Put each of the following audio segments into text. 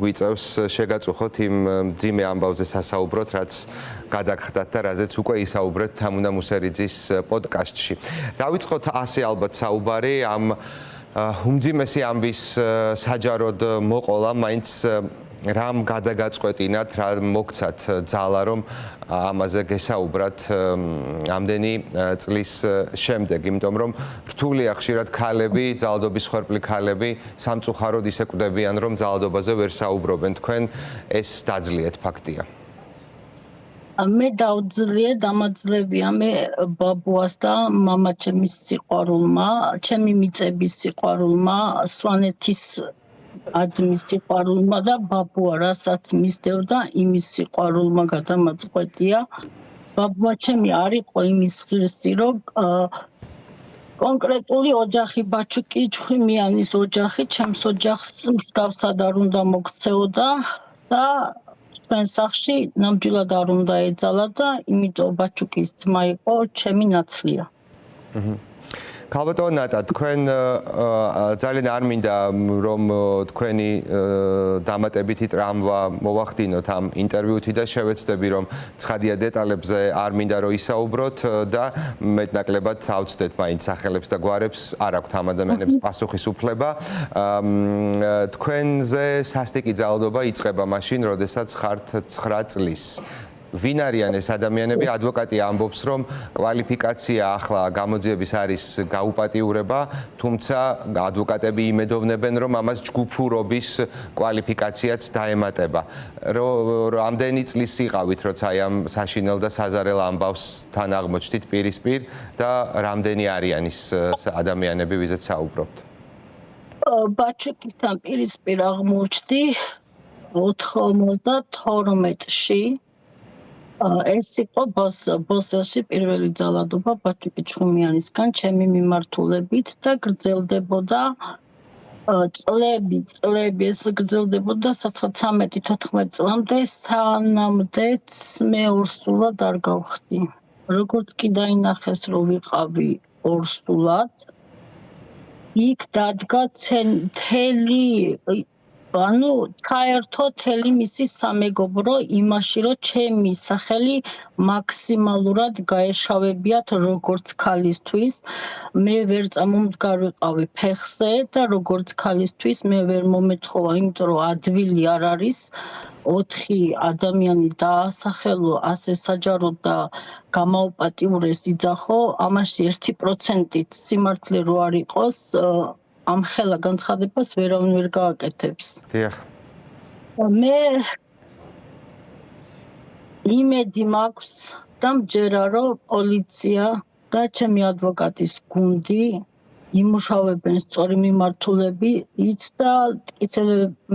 გვიწევს შეგაწუხოთ იმ მძიმე ამბავზე სასაუბროთ, რაც გადაგხდათ და რაზეც უკვე ისაუბრეთ თამუნა მუსერიძის პოდკასტში. დავიწყოთ ასე ალბათ საუბარი ამ უმძიმესი ამბის საჯაროდ მოყოლა, მაინც რამ გადაგაწყვეტინათ, რა მოგცათ ძალა, რომ ამაზე გესაუბრათ ამდენი წლის შემდეგ, იმიტომ რომ რთულია ხშირად ქალები, ძალადობის ხერხი ქალები სამწუხაროდ ისე კვდებიან, რომ ძალადობაზე ვერ საუბრობენ. თქვენ ეს დაძლიეთ ფაქტია. მე დავძლიე, დამაძლებია მე ბაბუას და მამაჩემის სიყვარულმა, ჩემი მიწების სიყვარულმა, სვანეთის ადმის სიყვარულმა და ბაბუა რასაც მისდევდა იმის სიყვარულმა გადამაწყვეტია. ბაბუა ჩემი არ იყო იმის ღირსი, რომ კონკრეტული ოჯახი ბაჩუკი ჩხიმიანის ოჯახი ჩემს ოჯახს მსგავსად არ უნდა მოქცეოდა და ჩვენ სახში ნამდვილად არ უნდა ეძალა და იმიტომ ბაჩუკის ძმა იყო ჩემი ნათლია. ქალბატონო ნატა, თქვენ ძალიან არ მინდა რომ თქვენი დამატებითი ტრამვა მოვახდინოთ ამ ინტერვიუთი და შევეცდები რომ ცხადია დეტალებზე არ მინდა რომ ისაუბროთ და მეტნაკლებად ავწდეთ მაინც სახელებს და გვარებს, არ აქვთ ამ ადამიანებს პასუხის უფლება. თქვენზე სასტიკი ძალადობა იწყება მაშინ, როდესაც ხართ 9 წლის. ვინ არიან ეს ადამიანები? ადვოკატი ამბობს, რომ კვალიფიკაცია ახლა გამოძიების არის გაუპატიურება, თუმცა ადვოკატები იმედოვნებენ, რომ ამას ჯგუფურობის კვალიფიკაციაც დაემატება. რამდენი წლის იყავით, როცა აი ამ საშინელ და საზარელ ამბავსთან აღმოჩნდით პირისპირ და რამდენი არიან ის ადამიანები, ვიზეც საუბრობთ? ბაჩუკისთან პირისპირ აღმოჩნდი 92-ში. ეს იყო ბოსელში პირველი ძალადობა ბაჩუკი ჩხუმიანისგან ჩემი მიმართულებით და გრძელდებოდა წლები ეს გრძელდებოდა 13-14 წლამდე, სანამდეც მე ორსულად არ გავხდი. როგორც კი დაინახეს, რომ ვიყავი ორსულად, იქ დადგა ჩაერთო თელი მისი სამეგობრო იმაში, რომ ჩემი სახელი მაქსიმალურად გაეშავებიათ როგორც ქალისთვის. მე ვერ წამომდგარ ვიყავი ფეხზე და როგორც ქალისთვის მე ვერ მომეთხოვა, იმიტომ რომ ადვილი არ არის. 4 ადამიანი დაასახელო, ასე საჯაროდ და გამაუპატიურეს იძახო, ამაში 1%-ით სიმართლე რო არ იყოს, ამ ხელა განცხადებას ვერავინ ვერ გააკეთებს. დიახ. მე იმედი მაქვს და მჯერა, რომ პოლიცია და ჩემი ადვოკატის გუნდი იმუშავებენ სწორი მიმართულებით და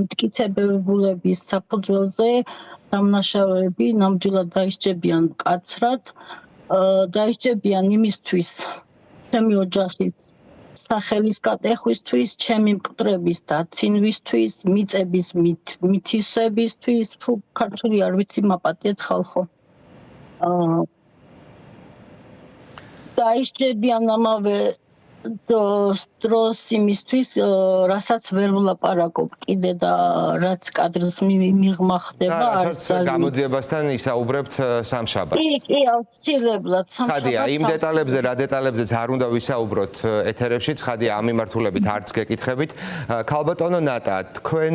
მტკიცებულებების საფუძველზე დამნაშავეები ნამდვილად დაისჯებიან მკაცრად, დაისჯებიან იმისთვის ჩემი ოჯახის სახელის გატეხვისთვის, ჩემი მკვდრების დაცინვისთვის, მიწების მითვისებისთვის, ქართული არ ვიცი მაპატიეთ ხალხო. დაისჯებიან ამავე დროს იმისთვის, რასაც ვერ ვლაპარაკობ კიდე და რაც კადრს მიღმა ხდება, არის გამოძიებასთან ისაუბრებთ სამშაბათს. კი, აუცილებლად სამშაბათს. ხადია, იმ დეტალებზე, რა დეტალებზეც არ უნდა ვისაუბროთ ეთერებში, ხადია ამ მიმართულებით არც გეკითხებით. ქალბატონო ნატა, თქვენ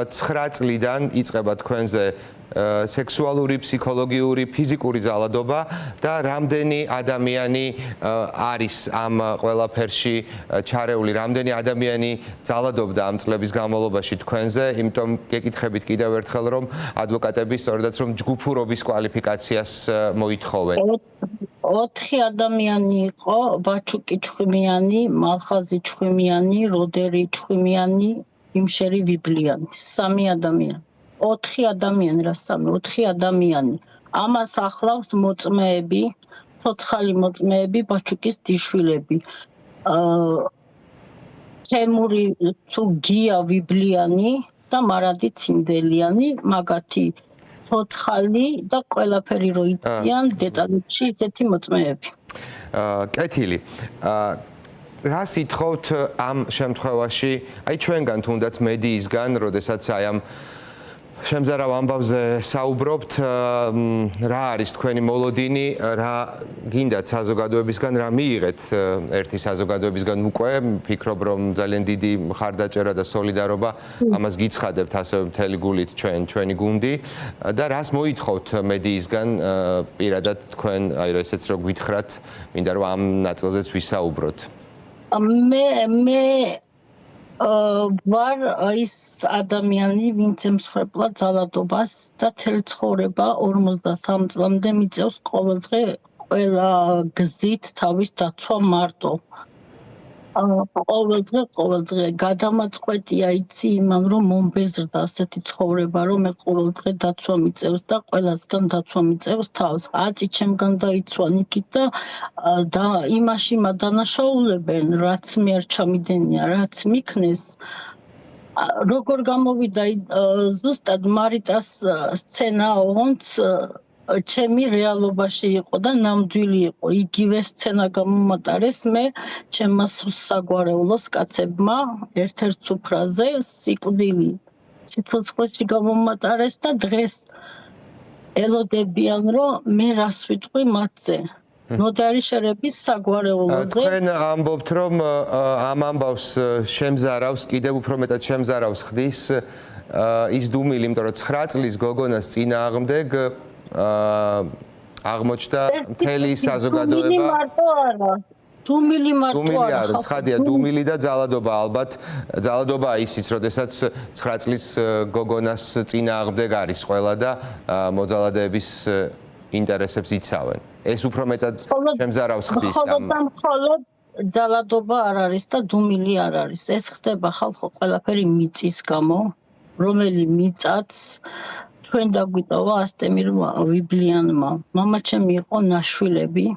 9 წლიდან იწყება თქვენზე სექსუალური, ფსიქოლოგიური, ფიზიკური ძალადობა და რამდენი ადამიანი არის ამ ყველაფერში ჩარეული, რამდენი ადამიანი ძალადობდა ამ წლების განმავლობაში თქვენზე, იმიტომ გეკითხებით კიდევ ერთხელ, რომ ადვოკატები სწორედაც რომ ჯგუფურობის კვალიფიკაციას მოითხოვენ. 4 ადამიანი იყო, ბაჩუკი ჩხიმიანი, მალხაზი ჩხიმიანი, როდერი ჩხიმიანი, იმშერი ვიბლიანი, 3 ადამიანი. 4 ადამიანი, რა 4 ადამიანი. ამას ახლავს მოწმეები, ცოცხალი მოწმეები, ბაჩუკის დიშვილები. თემური თუ გია ვიბლიანი და მარადი ცინდელიანი, მაგათი ცოცხალი და ყველაფერი რო იციან დეტალებში ისეთი მოწმეები. კეთილი. რას ითხოვთ ამ შემთხვევაში, აი ჩვენგან თუნდაც მედიისგან, როდესაც აი ამ შემზარავ ამბავზე საუბრობთ, რა არის თქვენი მოლოდინი, რა გინდათ საზოგადოებისგან, რა მიიღეთ ერთი საზოგადოებისგან უკვე, ფიქრობ რომ ძალიან დიდი მხარდაჭერა და სოლიდარობა, ამას გიცხადებთ ასევე მთელი გულით ჩვენი გუნდი და რას მოითხოვთ მედიისგან პირადად თქვენ, აი რა ესეც რო გითხრათ, მინდა რომ ამ ნაწილზეც ვისაუბროთ. მე ვარ ის ადამიანი, ვინც ემსხვერპლა ძალადობას და მთელი ცხოვრება 53 წლამდე მიწევს ყოველდღე ყველა გზით თავის დაცვა მარტო. ყოველდღე გადამაწყვეტია იცი იმან, რომ მომბეზრდა ასეთი ცხოვრება, რომ მე ყოველდღე დაცვა მიწევს და ყველასგან დაცვა მიწევს თავს. აწი ჩემგან დაიცვა ნიკით და იმაში მადანაშაულებენ, რაც მე არ ჩამიდენია, რაც მიქნეს. როგორ გამოვიდა ზუსტად მარიტას სცენა, ოღონდ ჩემი რეალობაში იყო და ნამდვილი იყო. იგივე სცენა გამომატარეს მე ჩემმა საგვარეულოს კაცებმა ერთ-ერთ სუფრაზე სიკვდილი სიცოცხლეში გამომატარეს და დღეს ელოდებიან, რომ მე რას ვიტყვი მათზე. ნოდარიშერების საგვარეულოზე. თქვენ ამბობთ, რომ ამ ამბავს შემზარავს, კიდევ უფრო მეტად შემზარავს ხდის ის დუმილი, იმიტომ რომ 9 წლის გოგონას წინააღმდეგ აღმოჩნდა მთელი საზოგადოება. დუმილი მარტო არა. ცხადია, დუმილი და ძალადობა ალბათ. ძალადობაა ისიც, როდესაც 9 წლის გოგონას წინააღმდეგ არის ყველა და მოძალადეების ინტერესებს იცავენ. ეს უფრო მეტად შემზარავს ხდის ამ. მხოლოდ ძალადობა არ არის და დუმილი არ არის. ეს ხდება ხალხო ყველაფერი მიწის გამო, რომელი მიწაც ჩვენ დაგვიტოვა ასტემირ ვიბლიანმა. მამაჩემი იყო ნაშვილები.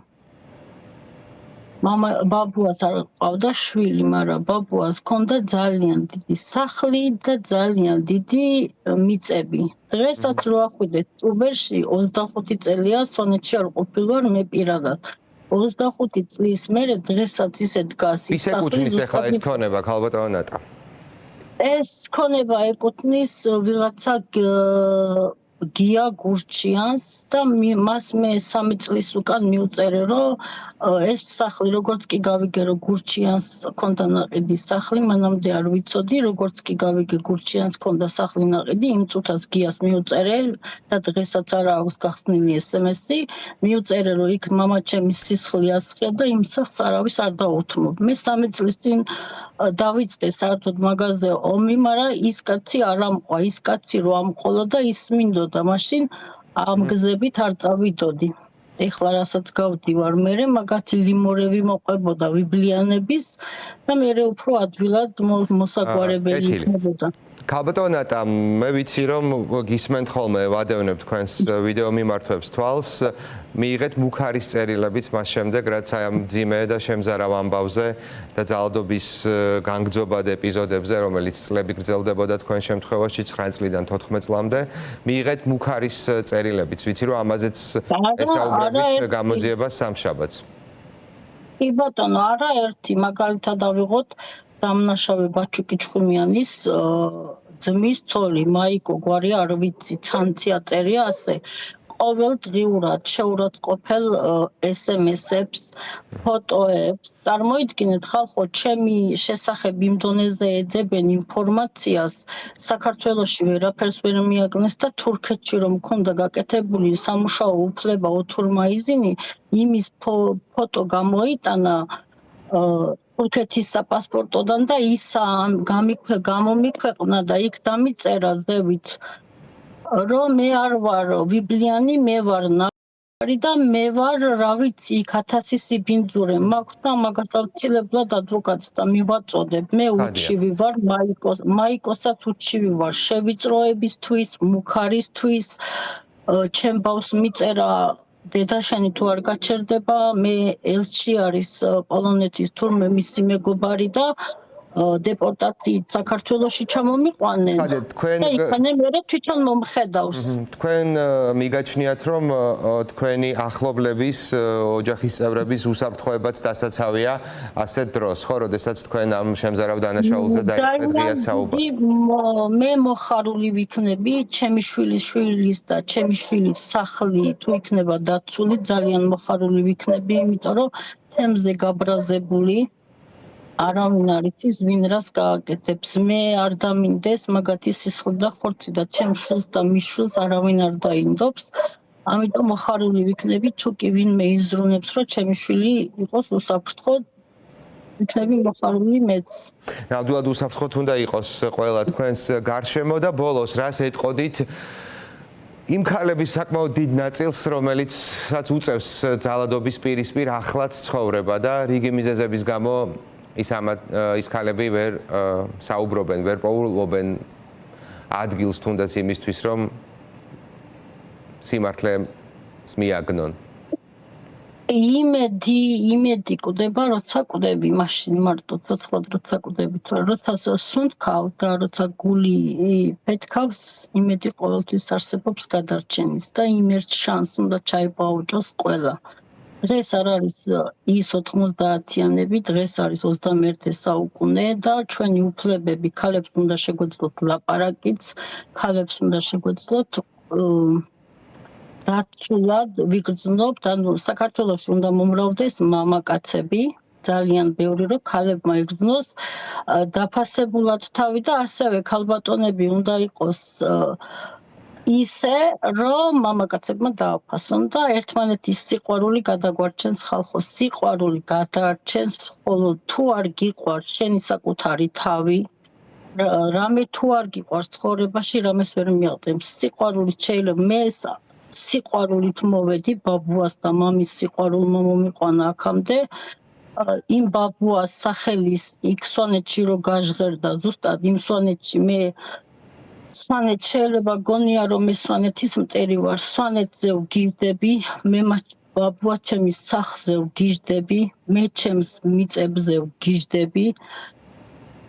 ბაბუას არ ყავდა შვილი, მაგრამ ბაბუას ჰქონდა ძალიან დიდი სახლი და ძალიან დიდი მიწები. დღესაც რო ახვიდეთ ჭუბერში 25 წელია სონეთში არ ყოფილვარ მე პირადად. 25 წლის მერე დღესაც ისე დგას ის სახლი. ეკუთვნის ახლა ეს ქონება ქალბატონო ნატა? ეს ქონება ეკუთვნის ვიღაცა გია გურჩიანს და მას მე 3 წლის უკან მიუწერე, რომ ეს სახლი როგორც კი გავიგე, რომ გურჩიანს ქონდა ნაყიდი სახლი, მანამდე არ ვიცოდი, როგორც კი გავიგე გურჩიანს ქონდა სახლი ნაყიდი, იმ წუთას გიას მიუწერე და დღესაც არა აქვს გახსნილი SMS-ი, მიუწერე, რომ იქ მამაჩემის სისხლი ასხია და იმ სახლს არავის არ დაუთმობ. მე 3 წლის წინ დავიწყე საერთოდ მაგაზე ომი, მაგრამ ის კაცი არ ამყვა, ის კაცი რო ამყოლო და ის მინდოდა მაშინ ამ გზებით არ წავიდოდი. ეხლა რასაც გავდივარ, მე მაგათი ლიმორევი მოყვებოდა ვიბლიანების და მე უფრო ადვილად მოსაგვარებელი იქნებოდა. ქალბატონო ნატა, მე ვიცი რომ გისმენთ ხოლმე ვადევნებ თქვენს ვიდეო მიმართვებს თვალს, მიიღეთ მუქარის წერილებიც მას შემდეგ, რაც აი ამ ძიმე და შემზარავ ამბავზე და ძალადობის განგრძობად ეპიზოდებზე, რომელიც წლები გრძელდებოდა თქვენ შემთხვევაში 9 წლიდან 14 წლამდე, მიიღეთ მუქარის წერილებიც. ვიცი რომ ამაზეც ესაუბრებით გამოძიება სამშაბათს. კი ბატონო, არაერთი მაგალითად ავიღოთ დამნაშავე ბაჩუკი ჩხუმიანის ძმის ცოლი მაიკო გვარი არ ვიცი ცანცი აწერია ასე ყოველდღიურად შეურაცხყოფელ SMS-ებს, ფოტოებს. წარმოიდგინეთ ხალხო, ჩემი შესახებ იმ დონეზე ეძებენ ინფორმაციას, საქართველოში ვერაფერს ვერ მიაგნეს და თურქეთში რომ მქონდა გაკეთებული სამუშაო უფლება უთურმაიზინი, იმის ფოტო გამოიტანა თურქეთის საპასპორტოდან და ის გამომიქვეყნა და იქ დამიწერა ზევით, რომ მე არ ვარ ვიბლიანი, მე ვარ ნავარი და მე ვარ, რა ვიცი, იქ 1000 სიბინძურე მაქვს და მაგას ავცილებლად ადვოკატს და მივაწოდებ. მე უჩივი ვარ, მაიკოსაც უჩივი ვარ, შევიწროებისთვის, მუქარისთვის, ჩემ ბავშვს მიწერა დედაშენი თუ არ გაჩერდება, მე ელჩი არის პოლონეთის თურმე მისი მეგობარი და დეპორტაციით საქართველოში ჩამომიყვანენ და იქანე მერე თვითონ მომხედავს. თქვენ მიგაჩნიათ, რომ თქვენი ახლობლების, ოჯახის წევრების უსაფრთხოებაც დასაცავია ასეთ დროს, ხო, როდესაც თქვენ ამ შემზარავ დანაშაულზე დაიწყეთ ღიად საუბარი? მე მოხარული ვიქნები, ჩემი შვილის და ჩემი შვილის სახლი თუ იქნება დაცული, ძალიან მოხარული ვიქნები, იმიტომ რომ თემზე გაბრაზებული არავინ არ იცის ვინ რას გააკეთებს. მე არ დამინდეს მაგათი სისხლი და ხორცი და ჩემს შვილს და მის შვილს არავინ არ დაინდობს. ამიტომ მოხარული ვიქნები თუ კი ვინმე იზრუნებს რომ ჩემი შვილი იყოს უსაფრთხო ვიქნები მოხარული მეც. ნამდვილად უსაფრთხოდ უნდა იყოს ყველა თქვენს გარშემო და ბოლოს რას ეტყოდით იმ ქალების საკმაოდ დიდ ნაწილს, რომელიც უწევს ძალადობის პირისპირ ახლაც ცხოვრება და რიგი მიზეზების გამო ის ქალები ვერ საუბრობენ, ვერ პოულობენ ადგილს თუნდაც იმისთვის, რომ სიმართლეს მიაგნონ. იმედი კვდება, როცა კვდები, მაშინ მარტო ცოცხლად როცა კვდები, როცა სუნთქავ და როცა გული ფეთქავს, იმედი ყოველთვის არსებობს გადარჩენის და იმ ერთ შანსს უნდა ჩაებაუჭოს ყველა. დღეს არ არის ის 90-იანები, დღეს არის 21 საუკუნე და ჩვენი უფლებები ქალებს უნდა შეგვეძლოთ ლაპარაკიც, ქალებს უნდა შეგვეძლოთ რაცულად ვიგრძნობთ, ანუ საქართველოში უნდა მომრავლდეს მამაკაცები, ძალიან ბევრი რომ ქალებმა იგრძნოს დაფასებულად თავი და ასევე ქალბატონები უნდა იყოს ისე, რომ მამაკაცებმა დააფასონ და ერთმანეთის სიყვარული გადაგვარჩენს ხალხო, სიყვარული გადაარჩენს, ხოლო თუ არ გიყვარს შენი საკუთარი თავი, რამე თუ არ გიყვარს ცხოვრებაში, რამეს ვერ მიაღწევს. სიყვარული შეიძლება მე სიყვარულით მოვედი ბაბუას და მამის სიყვარულმა მომიყვანა აქამდე. იმ ბაბუას სახელის იქ სვანეთში რო გაჟღერდა, ზუსტად იმ სვანეთში მე სვანეთ შეიძლება გონია რომ მე სვანეთის მტერი ვარ, სვანეთზე ვგიჟდები, მე ბაბუა ჩემის სახლზე ვგიჟდები, მე ჩემს მიწებზე ვგიჟდები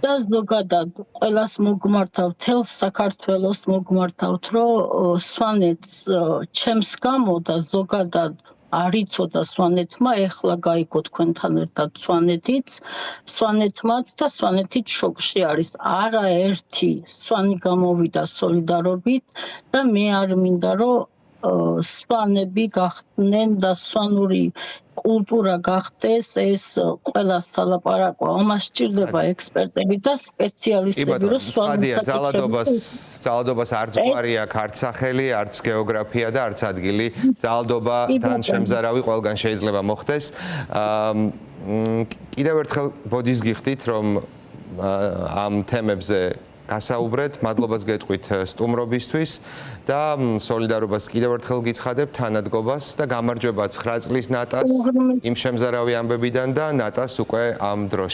და ზოგადად ყველას მოგმართავ, თელს საქართველოს მოგმართავთ, რომ სვანეთს ჩემს გამო და ზოგადად არ იცოდა სვანეთმა, ეხლა გაიგო თქვენთან ერთად სვანეთმაც და სვანეთიც შოკში არის. არაერთი სვანი გამოვიდა სოლიდარობით და მე არ მინდა რომ სვანები გახდნენ და სვანური კულტურა გახდეს ეს ყველას სალაპარაკო. ამას სჭირდება ექსპერტები და სპეციალისტები, რომ ძალადობას არც გვარი აქვს, არც სახელი, არც გეოგრაფია და არც ადგილი. ძალადობა თან შემზარავი ყველგან შეიძლება მოხდეს. კიდევ ერთხელ ბოდის გიხდით, რომ ამ თემებზე გასაუბრეთ, მადლობას გეტყვით სტუმრობისთვის და სოლიდარობას კიდევ ერთხელ გიცხადებ, თანადგობას და გამარჯვება 9 წლის ნატას იმ შემზარავი ამბებიდან და ნატას უკვე ამ დროს